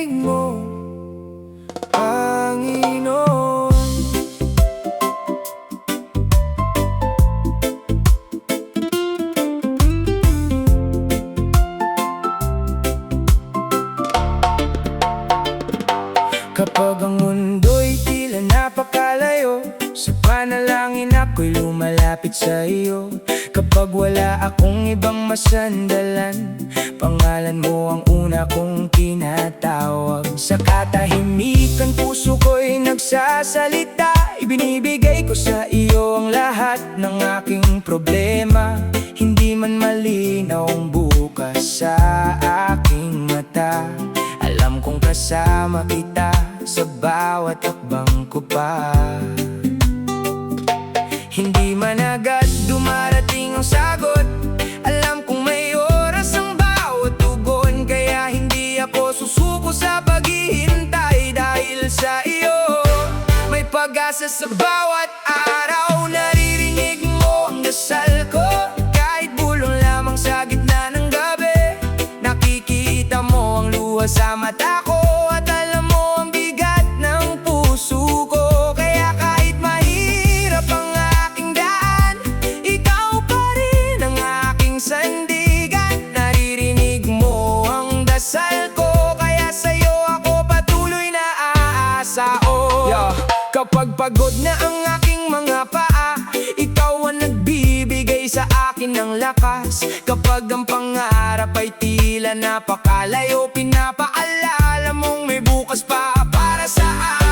mo, Panginoon. Kapag ang mundo'y tila napakalayo, sa panalangin ako'y lumalapit sa iyo. Kapag wala akong ibang masandalan, pangalan mo ang una kong tinatawag. Sa katahimikan puso ko'y nagsasalita, ibinibigay ko sa iyo ang lahat ng aking problema. Hindi man malinaw ang bukas sa aking mata, alam kong kasama kita sa bawat hakbang ko pa. Hindi man agad dumarating ang sagot, alam kong may oras ang bawat tugon. Kaya hindi ako susuko sa paghihintay, dahil sa iyo may pag-asa sa bawat araw. Naririnig mo ang dasal ko, kahit bulong lamang sa gitna ng gabi. Nakikita mo ang luha sa mata ko, at alam mo ang bigat ng puso ko. Kaya kahit mahirap ang aking daan, ikaw pa rin ang aking sandigan. Naririnig mo ang dasal ko, kaya sa'yo ako patuloy na aasa. Kapag pagod na ang aking mga paa, ikaw ang nagbibigay sa akin ng lakas. Kapag ang pangarap ay tila napakalayo, pinapaalala mong may bukas pa para sa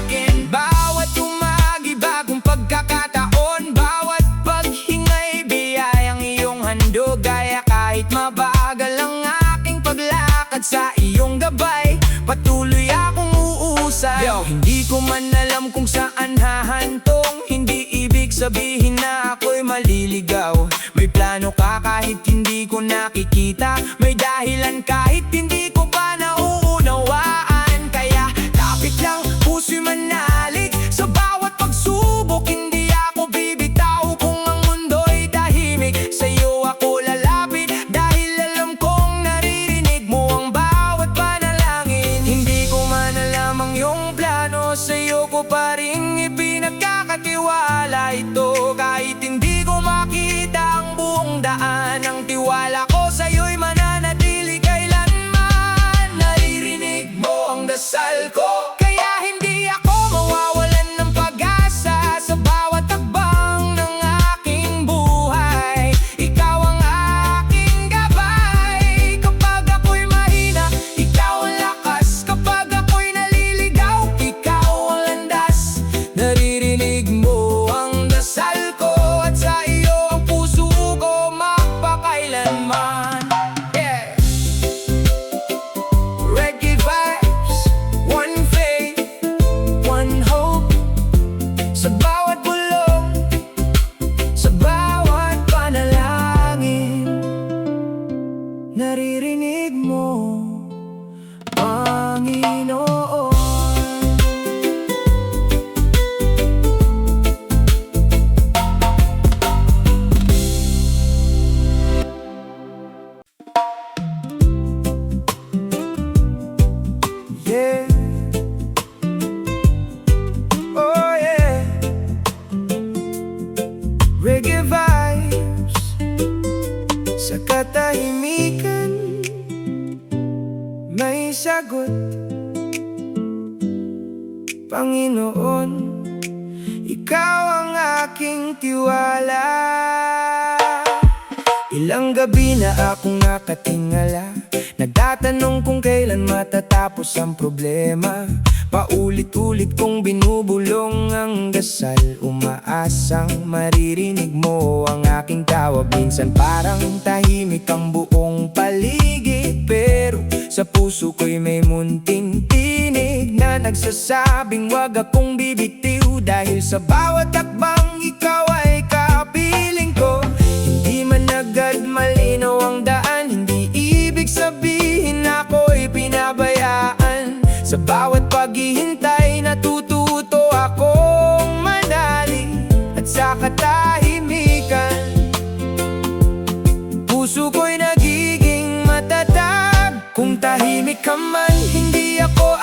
akin. Bawat umagi bagong pagkakataon, bawat paghinga'y biyayang iyong handog. Kaya kahit mabagal ang aking paglakad, sa iyong gabay patuloy akong uusay. Hindi ko man alam kung saan hahantong, hindi ibig sabihin na ako'y maliligaw. May plano ka kahit hindi ko nakikita, may dahilan kahit hindi ko pa nauunawaan. Kaya lapit lang, puso'y manalik sa bawat pagsubok. Hindi ako bibitaw kung ang mundo'y tahimik, sa'yo ako lalapit, dahil alam kong naririnig mo ang bawat panalangin. Hindi ko man alam ang iyong plano, sa'yo ko pa rin ipinagkakatiwala ito. Kahit hindi ko makita ang buong daan, ang tiwala ko sa'yo'y mananatili kailanman. Naririnig mo ang dasal ko, kaya hindi ako mawawalan ng pag-asa sa bawat hakbang ng aking buhay. Ikaw ang aking gabay, kapag ako'y mahina, ikaw ang lakas. Kapag ako'y naliligaw, ikaw ang landas. Naririnig mo ang dasal ko, at sa iyo ang puso ko magpakailanman. Reggae vibes, one faith, one hope. Sa bawat bulong, sa bawat panalangin, naririnig mo, Panginoon. Yeah. Oh yeah. Reggae vibes, sa katahimikan may sagot. Panginoon, ikaw ang aking tiwala. Ilang gabi na akong nakatingala, nagtatanong kung kailan matatapos ang problema. Paulit-ulit kong binubulong ang dasal, umaasang maririnig mo ang aking tawag. Minsan parang tahimik ang buong paligid, pero sa puso ko'y may munting tinig na nagsasabing wag akong bibitiw. Dahil sa bawat hakbang, ikaw ay kapiling ko. Hindi man agad malinaw ang daan, hindi ibig sabihin ako'y pinabayaan. Sa bawat paghihintay, natututo akong manali, at sa katahimikan, puso ko'y nagiging matatag. Kung tahimik ka man, hindi ako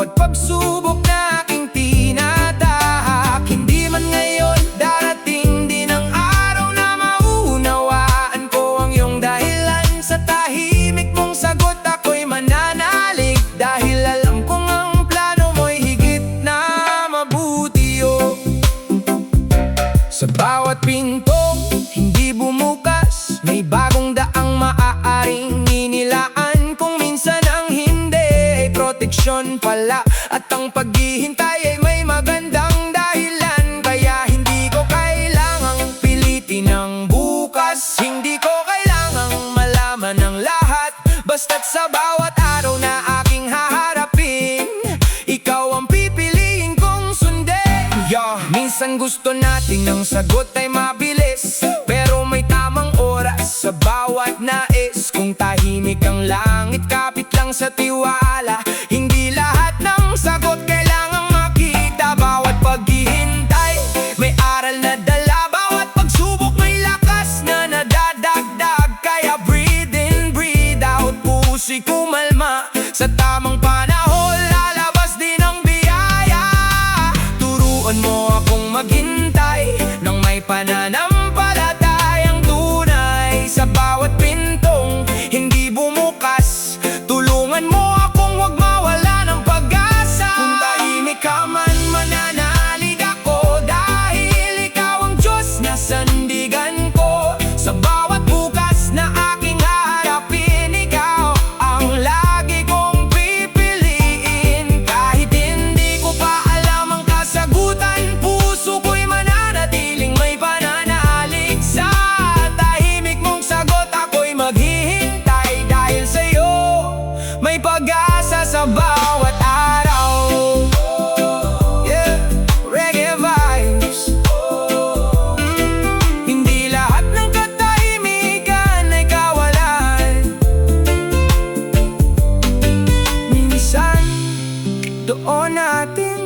bawat pagsubok na aking tinatahak. Hindi man ngayon, darating din ang araw na maunawaan ko ang iyong dahilan. Sa tahimik mong sagot ako'y mananalig, dahil alam kong ang plano mo'y higit na mabuti, oh. Sa bawat pintong hindi bumukas, may bagong daang maaaring inilaan. Kung minsan ang hindi ay proteksyon pala, at ang paghihintay ay may magandang dahilan. Kaya hindi ko kailangang pilitin ang bukas, hindi ko kailangang malaman ang lahat. Basta't sa bawat araw na aking haharapin, ikaw ang pipiliin kong sundin. Minsan gusto nating ng sagot ay mabilis, pero may tamang oras sa bawat nais. Kung tahimik ang langit, kapit lang sa tiwala. Hindi lahat ng sagot kailangang makita. Bawat paghihintay may aral na dala, bawat pagsubok may lakas na nadadagdag. Kaya breathe in, breathe out, puso'y kumalma. Sa tamang panahon lalabas din ang biyaya. Turuan mo akong maghintay ng may pananampalatayang tunay. Sa bawat pintong hindi bumukas, tulungan mo akong huwag mawala ng pag-asa. Kung tahimik ka man, mananalig ako, dahil ikaw ang Diyos na sandigan ko. Sa bawat bukas na aking haharapin, ikaw ang lagi kong pipiliin. Kahit hindi ko pa alam ang kasagutan, puso ko'y mananatiling may pananalig. Sa tahimik mong sagot ako'y maghihintay, dahil sa'yo may pag-asa sa bawat araw. Yeah, reggae vibes. Hindi lahat ng katahimikan ay kawalan. Minsan, doon natin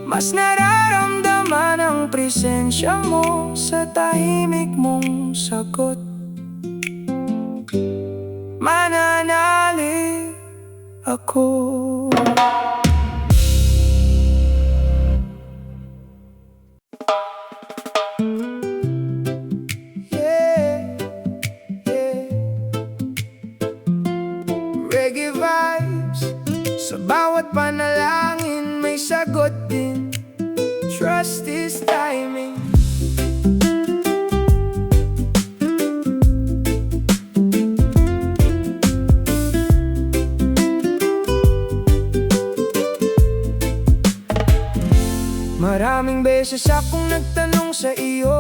mas nararamdaman ang presensya mo. Sa tahimik mong sagot, mananalig ako. Yeah, yeah. Reggae vibes. Sa bawat panalangin may sagot din. Trust is timing. Maraming beses akong nagtanong sa iyo,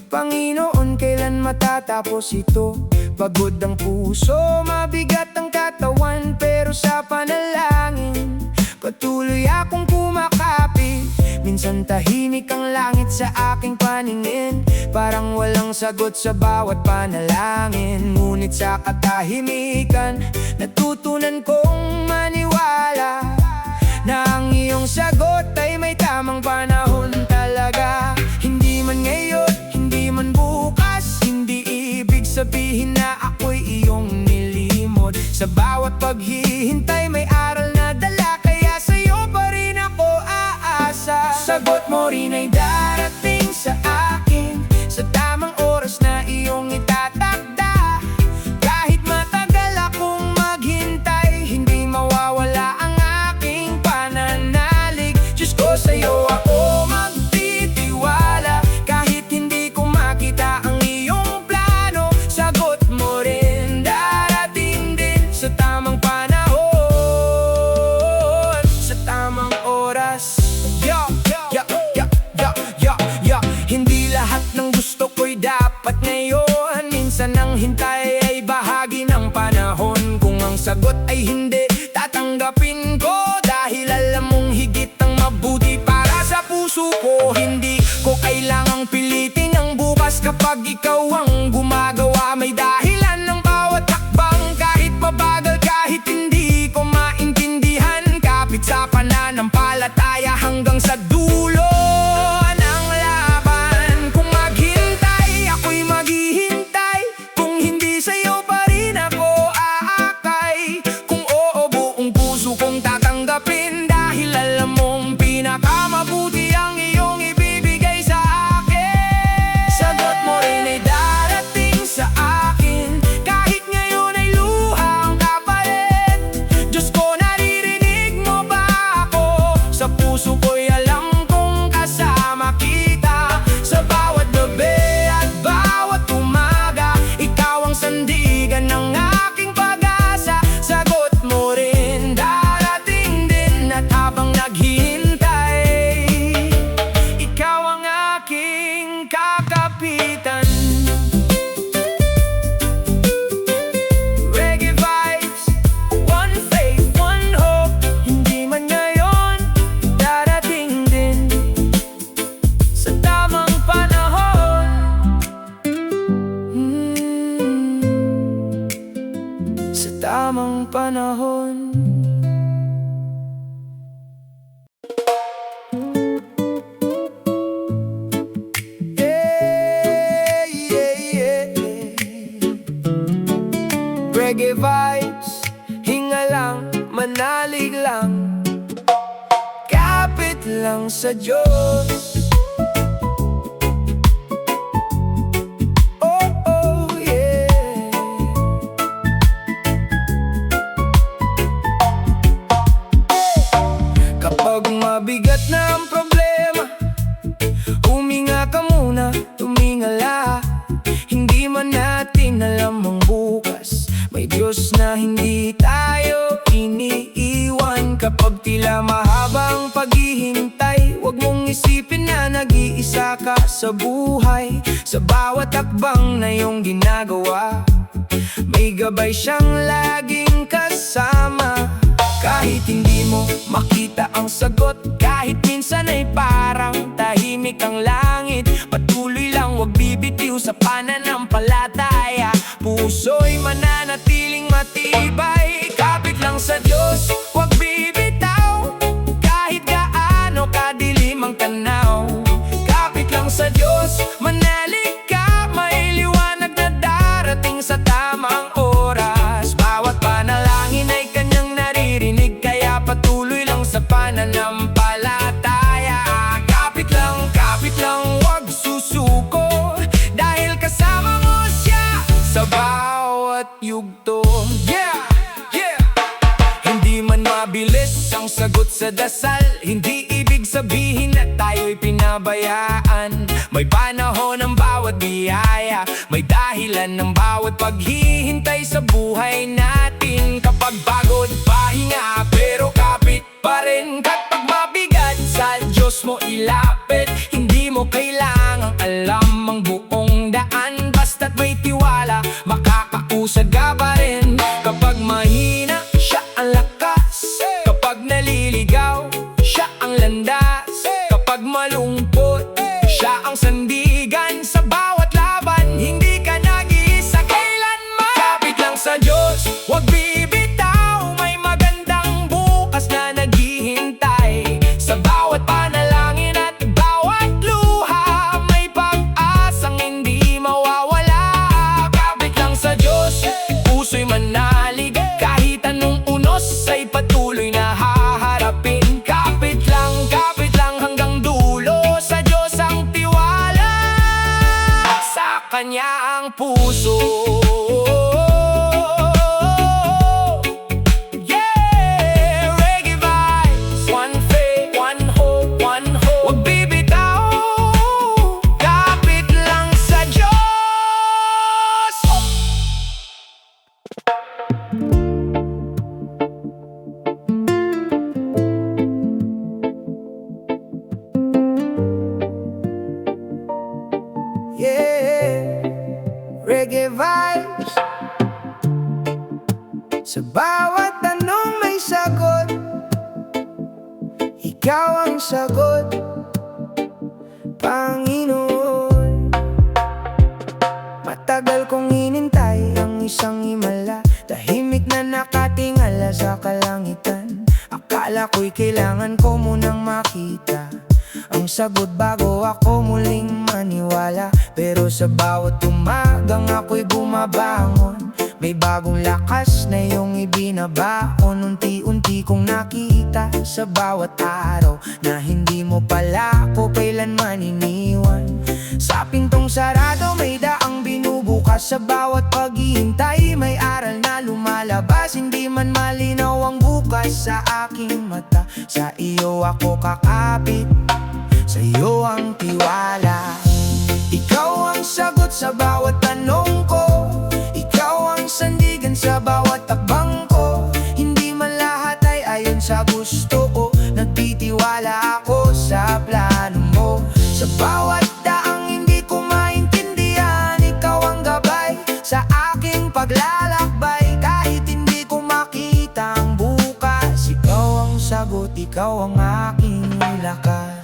Panginoon, kailan matatapos ito? Pagod ang puso, mabigat ang katawan, pero sa panalangin patuloy akong kumakapit. Minsan tahimik ang langit sa aking paningin, parang walang sagot sa bawat panalangin. Ngunit sa katahimikan, natutunan kong maniwala na ang iyong sagot ay may tamang panahon talaga. Hindi man ngayon, hindi man bukas, hindi ibig sabihin na ako'y iyong nilimot. Sa bawat paghihintay may aral na dala, kaya sa'yo pa rin ako aasa. Sagot mo rin ay darating sa akin sa tamang oras na iyong itatakda. Kahit matagal akong maghintay, hindi mawawala ang aking pananalig. Diyos ko, sa'yo ako magtitiwala. Kahit hindi ko makita ang iyong plano, sagot mo rin darating din sa tamang panahon, sa tamang oras. Hindi lahat ng gusto ko'y dapat ngayon. Minsan ang hintay ay bahagi ng panahon. Kung ang sagot ay hindi, tatanggapin ko, dahil alam mong higit ang mabuti para sa puso ko. Hindi ko kailangang pilitin ang bukas kapag ikaw ang gumagawa. May dahilan ng bawat hakbang, kahit mabagal, kahit hindi ko maintindihan. Kapit sa pananampalataya hanggang sa dulo ng laban. Kung maghintay, ako'y maghihintay. Kung hindi, sa'yo pa rin ako aakay. Kung oo, buong puso kong tatanggapin. panahon. Reggae vibes, hinga lang, manalig lang, kapit lang sa Diyos. Oh, oh, yeah. Kapag mabigat na ang problema, huminga ka muna, tumingala. Hindi man natin alam ang bukas, may Diyos na hindi tayo iniiwan. Kapag tila mahabang paghihintay, huwag mong isipin na nag-iisa ka sa buhay. Sa bawat akbang na iyong ginagawa, may gabay siyang laging kasama. Kahit hindi mo makita ang sagot, kahit minsan ay parang tahimik ang langit, patuloy lang, huwag bibitiw sa pananampalataya. Puso'y mananatiling matibay, kapit lang sa Diyos, huwag bibitaw. Kahit gaano kadilim ang tanaw, kapit lang sa Diyos, manalig ka. May liwanag na darating sa tamang oras. Bawat panalangin ay kanyang naririnig, kaya patuloy lang sa pananampalataya. Kapit lang, huwag susuko, dahil kasama mo siya sa bawat yugto. Yeah, yeah. Hindi man mabilis ang sagot sa dasal, hindi ibig sabihin na tayo'y pinabayaan. May panahon ng bawat biyaya, may dahilan ng bawat paghihintay sa buhay natin. Kapag pagod, pahinga, pero kapit pa rin. Kapag mabigat, sa Diyos mo ilapit. Hindi mo kailangang alam ang buong daan, basta't may tiwala, makakausad ka pa rin. Kapag mahina, siya ang lakas. Kapag naliligaw, siya ang landas. Kapag malungkot, siya ang sandigan. Sa bawat laban, hindi ka nag-iisa kailanman. Kapit lang sa Diyos, huwag bibitaw. May magandang bukas na naghihintay. Sa bawat panalangin at bawat luha, may pag-asang hindi mawawala. Kapit lang sa Diyos, puso'y manalig. Kahit anong unos ay patuloy na haharapin. Kapit lang hanggang dulo. Sa Diyos ang tiwala, sa Kanya ang puso. Yeah, reggae vibes, one faith, one hope, one hope. Huwag bibitaw, kapit lang sa Diyos. Yeah, reggae vibes. Sa bawat tanong may sagot, ikaw ang sagot, Panginoon. Matagal kong hinintay ang isang himala, tahimik na nakatingala sa kalangitan. Akala ko'y kailangan ko munang makita ang sagot bago ako muling maniwala. Pero sa bawat umagang ako'y bumabangon, may bagong lakas na iyong ibinabaon. Unti-unti kong nakita sa bawat araw na hindi mo pala ako kailanman iniwan. Sa pintong sarado may daang binubukas, sa bawat paghihintay may aral na lumalabas. Hindi man malinaw ang bukas sa aking mata, sa iyo ako kakapit, sa iyo ang tiwala. Ikaw ang sagot sa bawat tanong ko, ikaw ang sandigan sa bawat takbang ko. Hindi man lahat ay ayon sa gusto ko, nagtitiwala ako sa plano mo. Sa bawat daang hindi ko maintindihan, ikaw ang gabay sa aking paglalakbay. Kahit hindi ko makita ang bukas, ikaw ang sagot, ikaw ang aking lakas.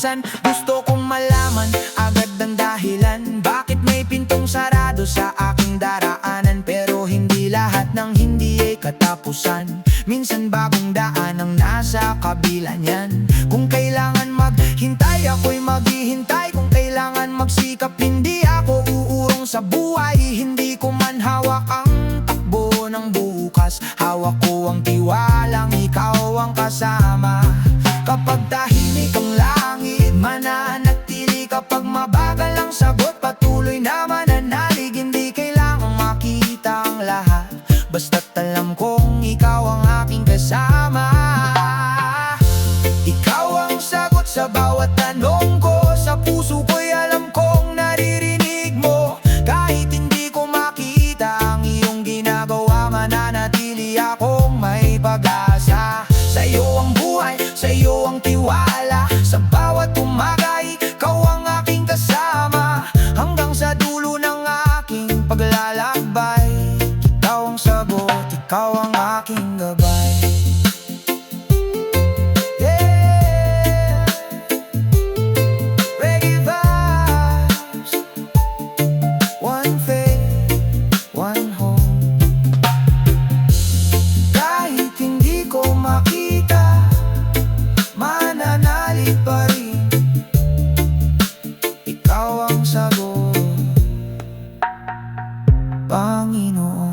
minsan gusto kong malaman agad ang dahilan bakit may pintong sarado sa aking daraanan. Pero hindi lahat ng hindi ay katapusan, minsan bagong daan ang nasa kabila niyan. Kung kailangan maghintay, ako'y maghihintay. Kung kailangan magsikap, hindi ako uurong sa buhay. Hindi ko man hawak ang takbo ng bukas, hawak ko ang tiwalang ikaw ang kasama. Kapag tahimik ang langit, mananatili. Kapag mabagal ang sagot, patuloy na mananalig. Hindi kailangang makita ang lahat, basta't alam kong ikaw ang aking kasama. Ikaw ang sagot sa bawat tanong ko, sa puso ko'y alam kong naririnig mo. Kahit hindi ko makita ang iyong ginagawa, mananatili akong may pag-asa. Sa'yo ang buhay, sa'yo ang tiwala. Sa bawat umaga, ikaw ang aking kasama. Hanggang sa dulo ng aking paglalakbay, ikaw ang sagot, ikaw ang aking gabay. Yeah, reggae vibes, one faith, one home. Kahit hindi ko makita, mananalig pa rin. Ikaw ang sagot, Panginoon.